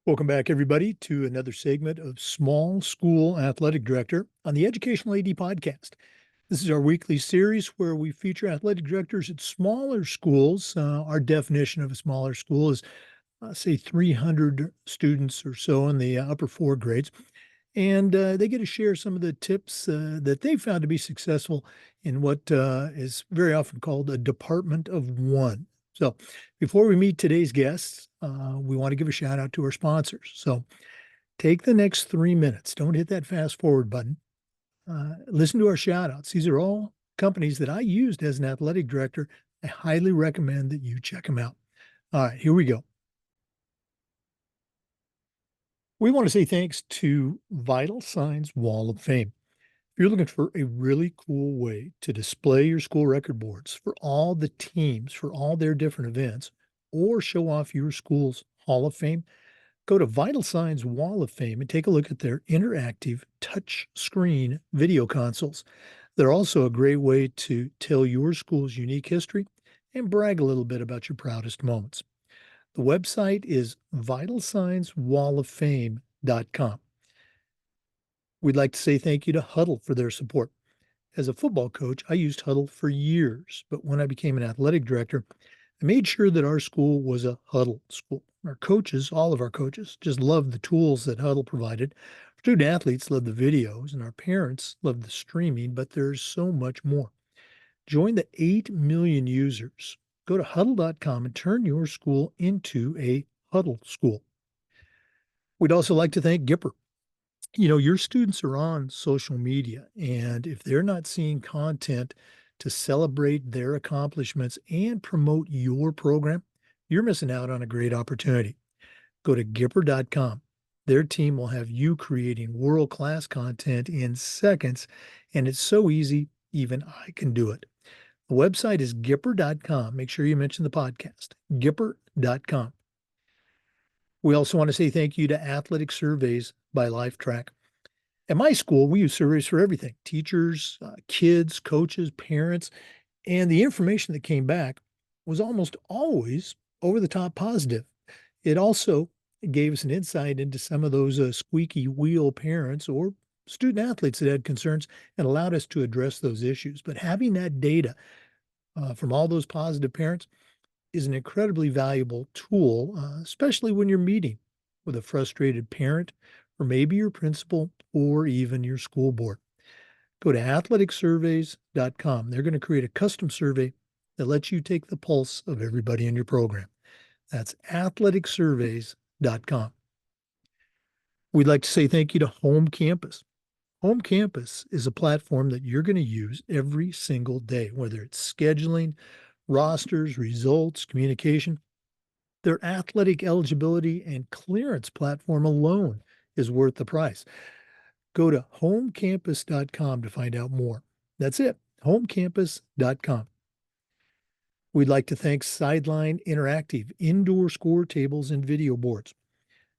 Welcome back, everybody, to another segment of Small School Athletic Director on the Educational AD Podcast. This is our weekly series where we feature athletic directors at smaller schools. Our definition of a smaller school is, say, 300 students or so in the upper four grades. And they get to share some of the tips that they found to be successful in what is very often called a department of one. So, before we meet today's guests, we want to give a shout out to our sponsors. So, take the next 3 minutes. Don't hit that fast forward button. Listen to our shout outs. These are all companies that I used as an athletic director. I highly recommend that you check them out. All right, here we go. We want to say thanks to Vital Signs Wall of Fame. If you're looking for a really cool way to display your school record boards for all the teams, for all their different events, or show off your school's Hall of Fame, go to Vital Signs Wall of Fame and take a look at their interactive touch screen video consoles. They're also a great way to tell your school's unique history and brag a little bit about your proudest moments. The website is vitalsignswalloffame.com. We'd like to say thank you to Huddle for their support. As a football coach, I used Huddle for years, but when I became an athletic director, I made sure that our school was a Huddle school. Our coaches, all of our coaches, just loved the tools that Huddle provided. Student athletes loved the videos, and our parents loved the streaming, but there's so much more. Join the 8 million users. Go to huddle.com and turn your school into a Huddle school. We'd also like to thank Gipper. Your students are on social media, and if they're not seeing content to celebrate their accomplishments and promote your program, you're missing out on a great opportunity. Go to Gipper.com. Their team will have you creating world-class content in seconds, and it's so easy, even I can do it. The website is Gipper.com. Make sure you mention the podcast, Gipper.com. We also want to say thank you to Athletic Surveys by LifeTrack. At my school, we use surveys for everything: teachers, kids, coaches, parents, and the information that came back was almost always over the top positive. It also gave us an insight into some of those squeaky wheel parents or student athletes that had concerns and allowed us to address those issues. But having that data from all those positive parents is an incredibly valuable tool, especially when you're meeting with a frustrated parent or maybe your principal or even your school board. Go to athleticsurveys.com. They're going to create a custom survey that lets you take the pulse of everybody in your program. That's athleticsurveys.com. We'd like to say thank you to Home Campus. Home Campus is a platform that you're going to use every single day, whether it's scheduling, rosters, results, communication. Their athletic eligibility and clearance platform alone is worth the price. Go to homecampus.com to find out more. That's it, homecampus.com. We'd like to thank Sideline Interactive, indoor score tables and video boards.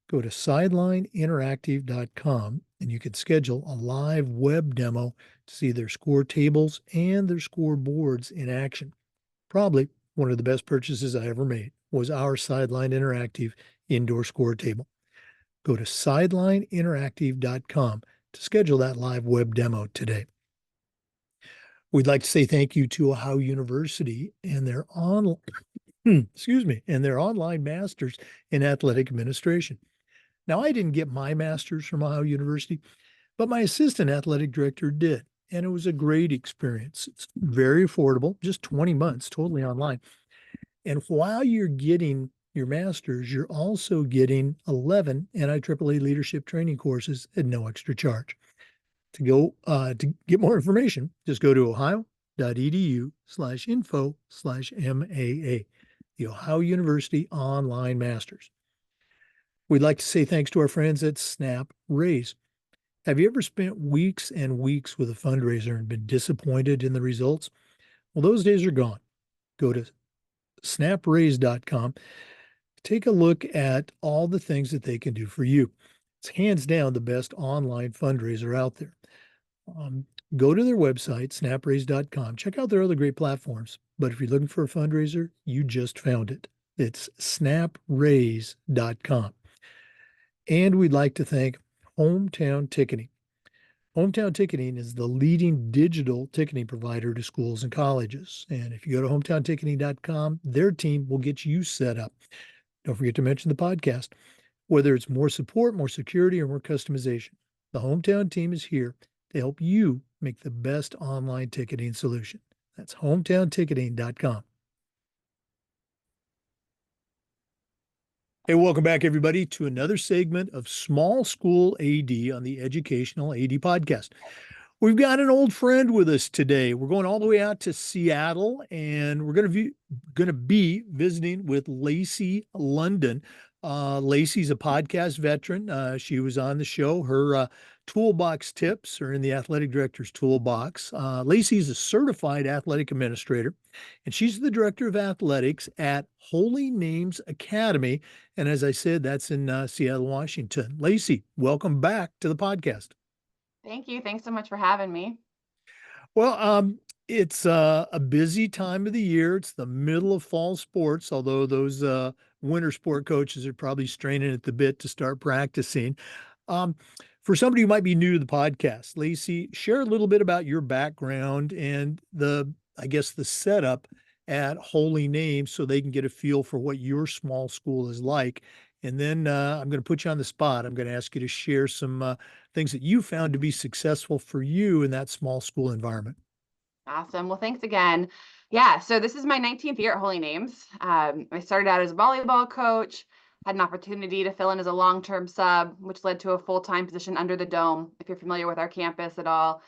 Go to sidelineinteractive.com and you can schedule a live web demo to see their score tables and their score boards in action. Probably one of the best purchases I ever made was our Sideline Interactive indoor score table. Go to sidelineinteractive.com to schedule that live web demo today. We'd like to say thank you to Ohio University and their online masters in athletic administration. Now, I didn't get my master's from Ohio University, but my assistant athletic director did, and it was a great experience. It's very affordable, just 20 months, totally online. And while you're getting your master's, you're also getting 11 NIAAA leadership training courses at no extra charge. To get more information, just go to ohio.edu/info/MAA, the Ohio University Online Masters. We'd like to say thanks to our friends at Snap Raise. Have you ever spent weeks and weeks with a fundraiser and been disappointed in the results? Well, those days are gone. Go to snapraise.com. Take a look at all the things that they can do for you. It's hands down the best online fundraiser out there. Go to their website, snapraise.com. Check out their other great platforms. But if you're looking for a fundraiser, you just found it. It's snapraise.com. And we'd like to thank Hometown Ticketing. Hometown Ticketing is the leading digital ticketing provider to schools and colleges. And if you go to hometownticketing.com, their team will get you set up. Don't forget to mention the podcast. Whether it's more support, more security, or more customization, the Hometown team is here to help you make the best online ticketing solution. That's hometownticketing.com. Hey, welcome back, everybody, to another segment of Small School AD on the Educational AD Podcast. We've got an old friend with us today. We're going all the way out to Seattle, and we're going to be visiting with Lacey London. Lacey's a podcast veteran. She was on the show. Her toolbox tips are in the athletic director's toolbox. Lacey's a certified athletic administrator, and she's the director of athletics at Holy Names Academy. And as I said, that's in Seattle, Washington. Lacey, welcome back to the podcast. Thank you. Thanks so much for having me. Well, it's a busy time of the year. It's the middle of fall sports, although those winter sport coaches are probably straining at the bit to start practicing. Um, for somebody who might be new to the podcast, Lacey, share a little bit about your background and I guess, the setup at Holy Name so they can get a feel for what your small school is like. And then I'm going to put you on the spot. I'm going to ask you to share some things that you found to be successful for you in that small school environment. Awesome. Well, thanks again. Yeah, so this is my 19th year at Holy Names. I started out as a volleyball coach, had an opportunity to fill in as a long-term sub, which led to a full-time position under the dome. If you're familiar with our campus at all,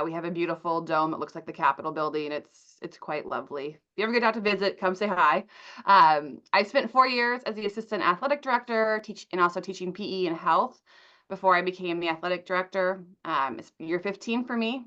we have a beautiful dome. It looks like the Capitol building. It's quite lovely. If you ever get out to visit, come say hi. I spent 4 years as the assistant athletic director, and also teaching PE and health before I became the athletic director. It's year 15 for me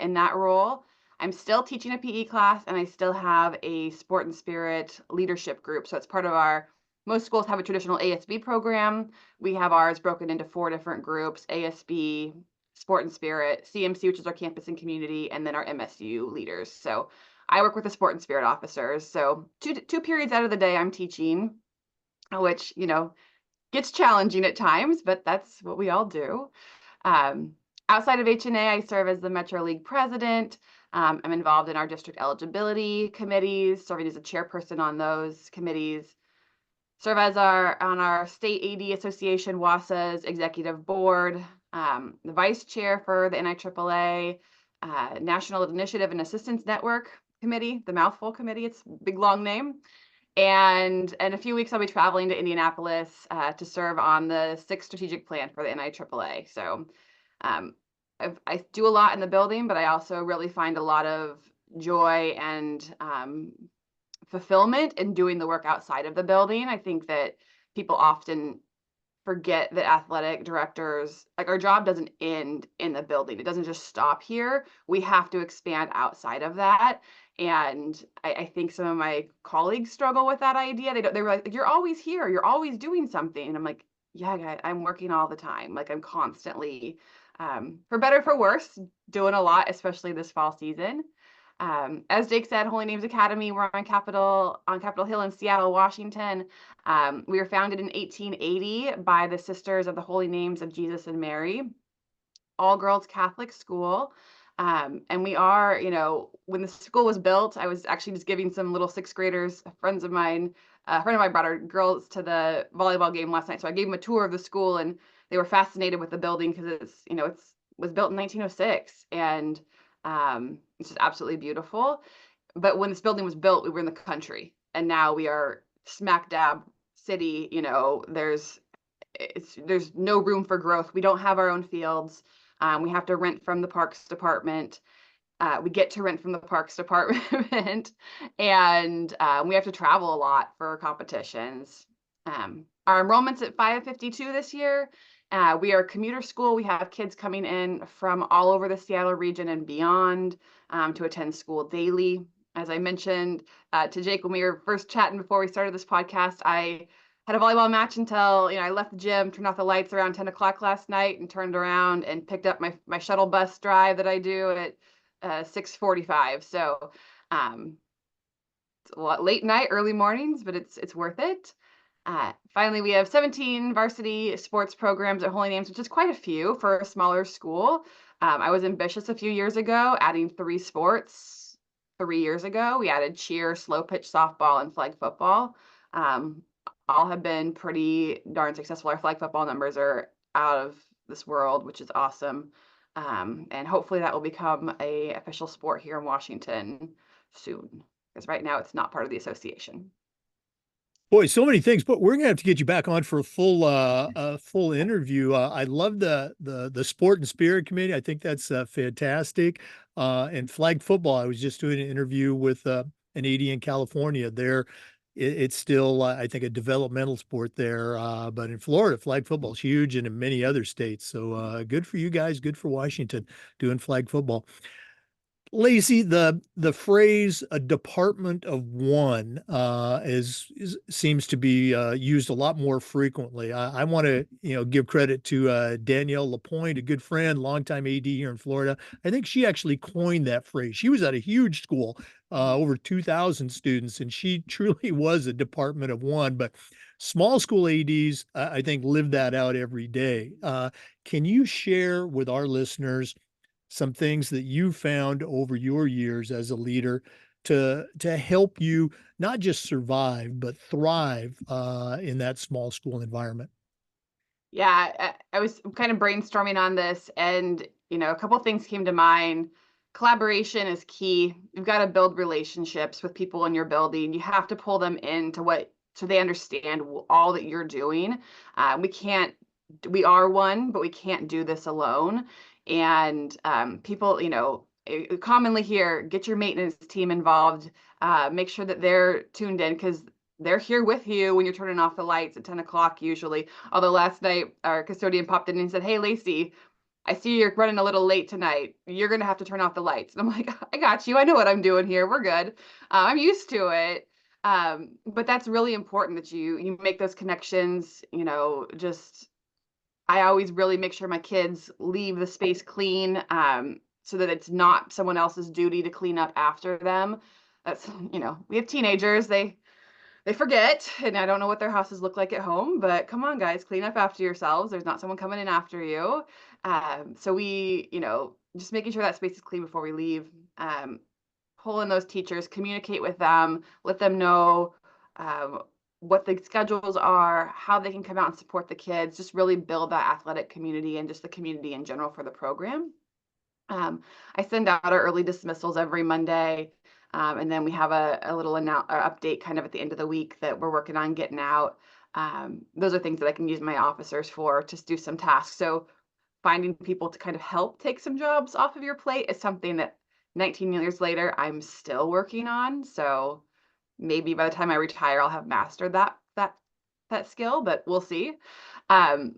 in that role. I'm still teaching a PE class, and I still have a sport and spirit leadership group. So it's part of most schools have a traditional ASB program. We have ours broken into 4 different groups: ASB, sport and spirit, CMC, which is our campus and community, and then our MSU leaders. So I work with the sport and spirit officers. So two periods out of the day I'm teaching, which, gets challenging at times, but that's what we all do. Outside of HNA, I serve as the Metro League president. I'm involved in our district eligibility committees, serving as a chairperson on those committees. Serve as on our state AD association, WASA's executive board, the vice chair for the NIAAA, National Initiative and Assistance Network Committee, the mouthful committee. It's a big long name. And in a few weeks, I'll be traveling to Indianapolis to serve on the 6th strategic plan for the NIAAA. So I do a lot in the building, but I also really find a lot of joy and fulfillment in doing the work outside of the building. I think that people often forget that athletic directors, like, our job doesn't end in the building. It doesn't just stop here. We have to expand outside of that. And I think some of my colleagues struggle with that idea. They were like, "You're always here. You're always doing something." And I'm like, "Yeah, guys, I'm working all the time. Like, I'm constantly, for better, for worse, doing a lot, especially this fall season." As Jake said, Holy Names Academy, we're on Capitol Hill in Seattle, Washington. We were founded in 1880 by the Sisters of the Holy Names of Jesus and Mary, all-girls Catholic school. And we are, when the school was built, I was actually just giving some little 6th graders, a friend of mine brought our girls to the volleyball game last night. So I gave them a tour of the school, and they were fascinated with the building because it was built in 1906. And it's just absolutely beautiful. But when this building was built, we were in the country, and now we are smack dab city. There's no room for growth. We don't have our own fields. We have to rent from the Parks Department. We get to rent from the Parks Department, and we have to travel a lot for competitions. Our enrollment's at 552 this year. We are a commuter school. We have kids coming in from all over the Seattle region and beyond to attend school daily. As I mentioned to Jake when we were first chatting before we started this podcast, I had a volleyball match until I left the gym, turned off the lights around 10 o'clock last night, and turned around and picked up my shuttle bus drive that I do at 6:45. So it's a lot late night, early mornings, but it's worth it. Finally, we have 17 varsity sports programs at Holy Names, which is quite a few for a smaller school. I was ambitious a few years ago, adding 3 sports. 3 years ago, we added cheer, slow pitch softball, and flag football. Um, all have been pretty darn successful. Our flag football numbers are out of this world, which is awesome. And hopefully that will become a official sport here in Washington soon, because right now it's not part of the association. Boy, so many things, but we're gonna have to get you back on for a full interview. I love the sport and spirit committee. I think that's fantastic. And flag football. I was just doing an interview with an AD in California. There, it's still I think a developmental sport there, but in Florida, flag football is huge, and in many other states. So good for you guys. Good for Washington doing flag football. Lacey, the phrase "a department of one" is seems to be used a lot more frequently. I want to give credit to Danielle Lapointe, a good friend, longtime AD here in Florida. I think she actually coined that phrase. She was at a huge school, over 2,000 students, and she truly was a department of one. But small school ADs, I think, live that out every day. Can you share with our listeners some things that you found over your years as a leader to help you not just survive but thrive in that small school environment? Yeah, I was kind of brainstorming on this, and a couple things came to mind. Collaboration is key. You've got to build relationships with people in your building. You have to pull them into what so they understand all that you're doing. We can't. We are one, but we can't do this alone. And people, commonly hear, get your maintenance team involved. Make sure that they're tuned in because they're here with you when you're turning off the lights at 10 o'clock usually. Although last night our custodian popped in and said, "Hey, Lacey, I see you're running a little late tonight. You're going to have to turn off the lights." And I'm like, "I got you. I know what I'm doing here. We're good. I'm used to it." But that's really important that you make those connections. Just I always really make sure my kids leave the space clean, so that it's not someone else's duty to clean up after them. That's, we have teenagers. They forget, and I don't know what their houses look like at home, but come on, guys, clean up after yourselves. There's not someone coming in after you. So just making sure that space is clean before we leave. Pull in those teachers, communicate with them, let them know um, what the schedules are, how they can come out and support the kids, just really build that athletic community and just the community in general for the program. I send out our early dismissals every Monday. And then we have a little update kind of at the end of the week that we're working on getting out. Those are things that I can use my officers for to do some tasks. So finding people to kind of help take some jobs off of your plate is something that 19 years later, I'm still working on. So maybe by the time I retire, I'll have mastered that skill, but we'll see. Um,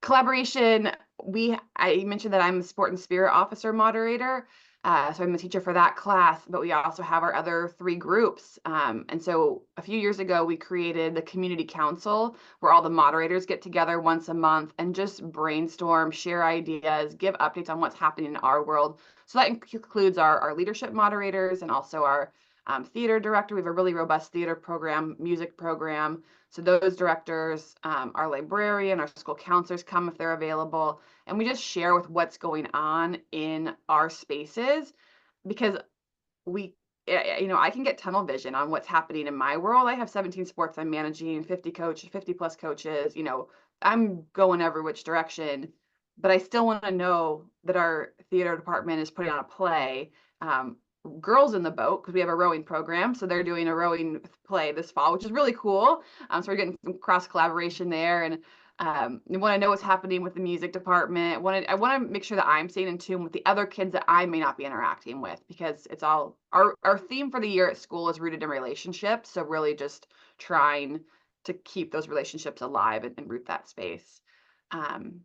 Collaboration, I mentioned that I'm a sport and spirit officer moderator. So I'm a teacher for that class, but we also have our other 3 groups. And so a few years ago, we created the community council where all the moderators get together once a month and just brainstorm, share ideas, give updates on what's happening in our world. So that includes our leadership moderators and also our theater director. We have a really robust theater program, music program. So those directors, our librarian, our school counselors come if they're available, and we just share with what's going on in our spaces because I can get tunnel vision on what's happening in my world. I have 17 sports I'm managing, 50 plus coaches, I'm going every which direction, but I still want to know that our theater department is putting on a play. Girls in the boat because we have a rowing program, so they're doing a rowing play this fall, which is really cool. So we're getting some cross collaboration there, and you want to know what's happening with the music department. I want to make sure that I'm staying in tune with the other kids that I may not be interacting with because it's all our theme for the year at school is rooted in relationships. So really just trying to keep those relationships alive and root that space. Um,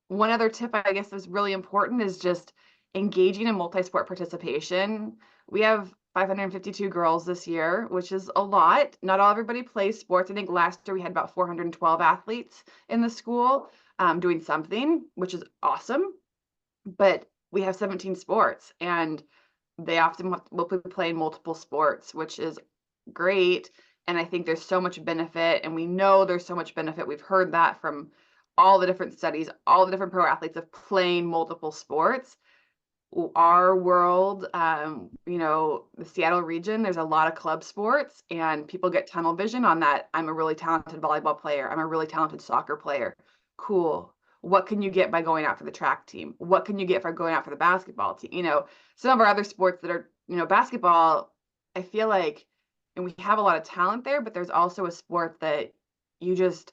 One other tip I guess is really important is just engaging in multi-sport participation. We have 552 girls this year, which is a lot. Not everybody plays sports. I think last year we had about 412 athletes in the school doing something, which is awesome. But we have 17 sports, and they often will play multiple sports, which is great. And I think there's so much benefit, and we know there's so much benefit. We've heard that from all the different studies, all the different pro athletes of playing multiple sports. Our world, the Seattle region, there's a lot of club sports, and people get tunnel vision on that. I'm a really talented volleyball player. I'm a really talented soccer player. Cool. What can you get by going out for the track team? What can you get for going out for the basketball team? Some of our other sports that are, basketball, I feel like, and we have a lot of talent there, but there's also a sport that you just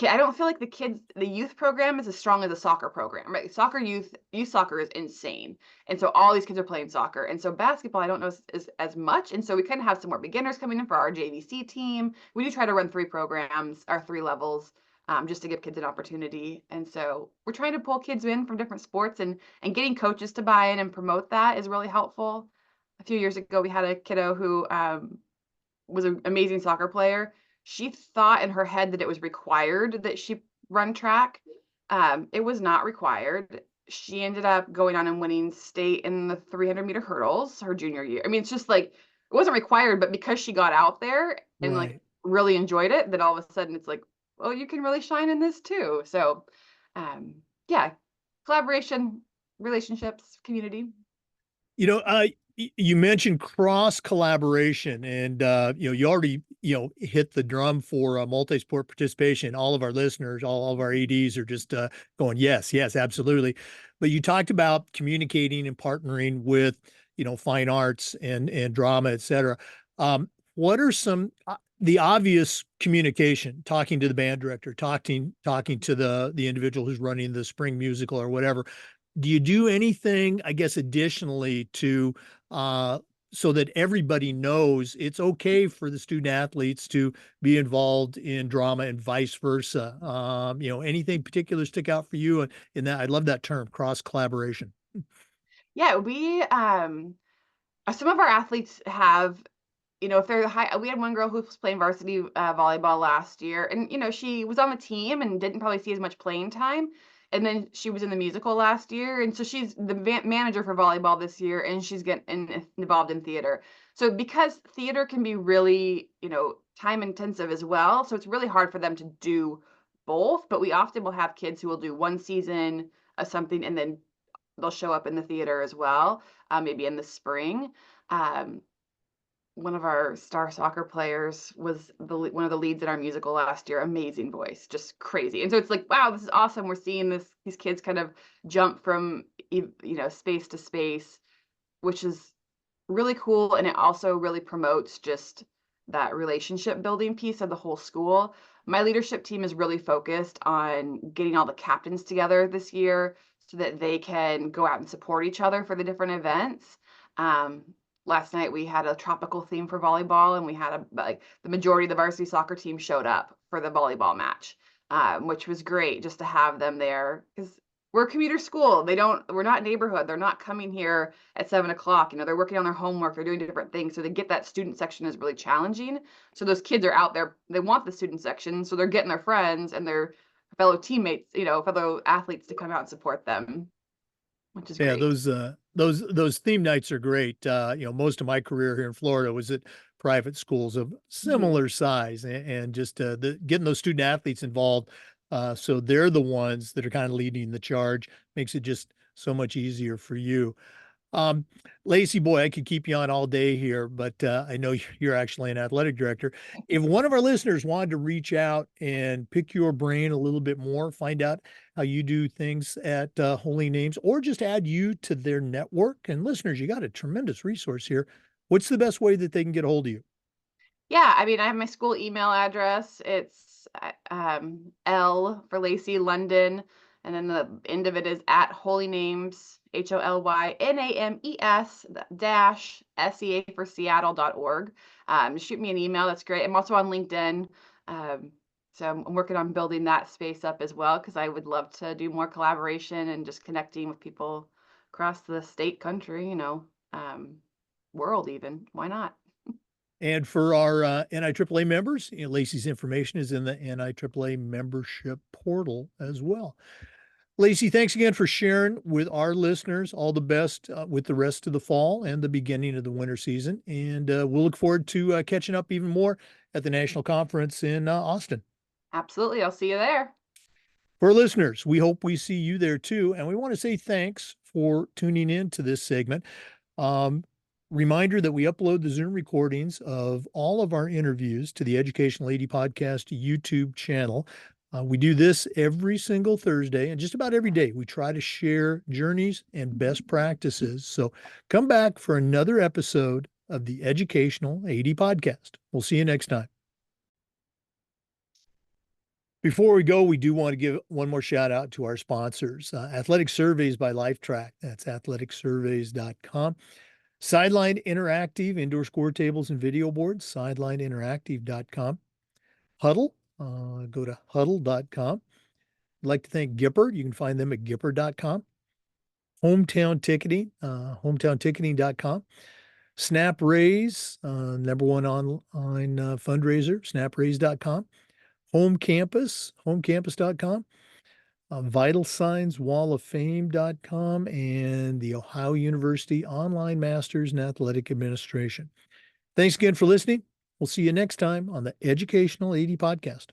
I don't feel like the youth program is as strong as a soccer program, right? Youth soccer is insane. And so all these kids are playing soccer. And so basketball, I don't know is as much. And so we kind of have some more beginners coming in for our JVC team. We do try to run 3 programs, our 3 levels, just to give kids an opportunity. And so we're trying to pull kids in from different sports, and getting coaches to buy in and promote that is really helpful. A few years ago, we had a kiddo who was an amazing soccer player. She thought in her head that it was required that she run track. It was not required. She ended up going on and winning state in the 300-meter hurdles her junior year. I mean, it's just like it wasn't required, but because she got out there and like Right. really enjoyed it, that all of a sudden it's like, well, you can really shine in this too. So, yeah, collaboration, relationships, community. You know, you mentioned cross collaboration, and you already hit the drum for multi-sport participation. All of our listeners, all of our ADs are just going, yes, yes, absolutely. But you talked about communicating and partnering with fine arts and drama, et cetera. What are some the obvious communication? Talking to the band director, talking to the individual who's running the spring musical or whatever. Do you do anything, I guess, additionally to so that everybody knows it's okay for the student athletes to be involved in drama and vice versa? Anything particular stick out for you in that? I love that term, cross collaboration. Yeah, some of our athletes have, if they're high. We had one girl who was playing varsity volleyball last year, and she was on the team and didn't probably see as much playing time. And then she was in the musical last year, and so she's the manager for volleyball this year, and she's getting involved in theater. So because theater can be really, time intensive as well, so it's really hard for them to do both. But we often will have kids who will do one season of something, and then they'll show up in the theater as well, maybe in the spring. Um, One of our star soccer players was one of the leads in our musical last year. Amazing voice, just crazy. And so it's like, wow, this is awesome. We're seeing these kids kind of jump from space to space, which is really cool, and it also really promotes just that relationship building piece of the whole school. My leadership team is really focused on getting all the captains together this year so that they can go out and support each other for the different events. Um, Last night we had a tropical theme for volleyball, and we had like the majority of the varsity soccer team showed up for the volleyball match, which was great just to have them there because we're a commuter school. We're not neighborhood. They're not coming here at 7 o'clock. They're working on their homework. They're doing different things. So to get that student section is really challenging. So those kids are out there. They want the student section. So they're getting their friends and their fellow teammates, fellow athletes to come out and support them, which is Yeah, great. those theme nights are great. Most of my career here in Florida was at private schools of Mhm. similar size, and just getting those student athletes involved, so they're the ones that are kind of leading the charge, makes it just so much easier for you. Um, Lacey, boy, I could keep you on all day here, but I know you're actually an athletic director. If one of our listeners wanted to reach out and pick your brain a little bit more, find out how you do things at Holy Names, or just add you to their network, and listeners, you got a tremendous resource here. What's the best way that they can get a hold of you? Yeah, I mean, I have my school email address. It's L for Lacey London, and then the end of it is at Holy Names, HOLYNAMES dash SEA for Seattle.org. Shoot me an email. That's great. I'm also on LinkedIn. So I'm working on building that space up as well because I would love to do more collaboration and just connecting with people across the state, country, world even. Why not? And for our NIAAA members, Lacey's information is in the NIAAA membership portal as well. Lacey, thanks again for sharing with our listeners. All the best with the rest of the fall and the beginning of the winter season. And we'll look forward to catching up even more at the national conference in Austin. Absolutely. I'll see you there. For listeners, we hope we see you there too. And we want to say thanks for tuning in to this segment. Um, Reminder that we upload the Zoom recordings of all of our interviews to the Educational AD Podcast YouTube channel. We do this every single Thursday, and just about every day we try to share journeys and best practices. So come back for another episode of the Educational AD Podcast. We'll see you next time. Before we go, we do want to give one more shout out to our sponsors, Athletic Surveys by LifeTrack. That's athleticsurveys.com. Sideline Interactive, indoor score tables and video boards, sidelineinteractive.com. Huddle, go to huddle.com. I'd like to thank Gipper. You can find them at gipper.com. Hometown Ticketing, hometownticketing.com. Snap Raise, number one online fundraiser, snapraise.com. Home Campus, homecampus.com. Vital Signs Wall of Fame.com, and the Ohio University Online Masters in Athletic Administration. Thanks again for listening. We'll see you next time on the Educational AD Podcast.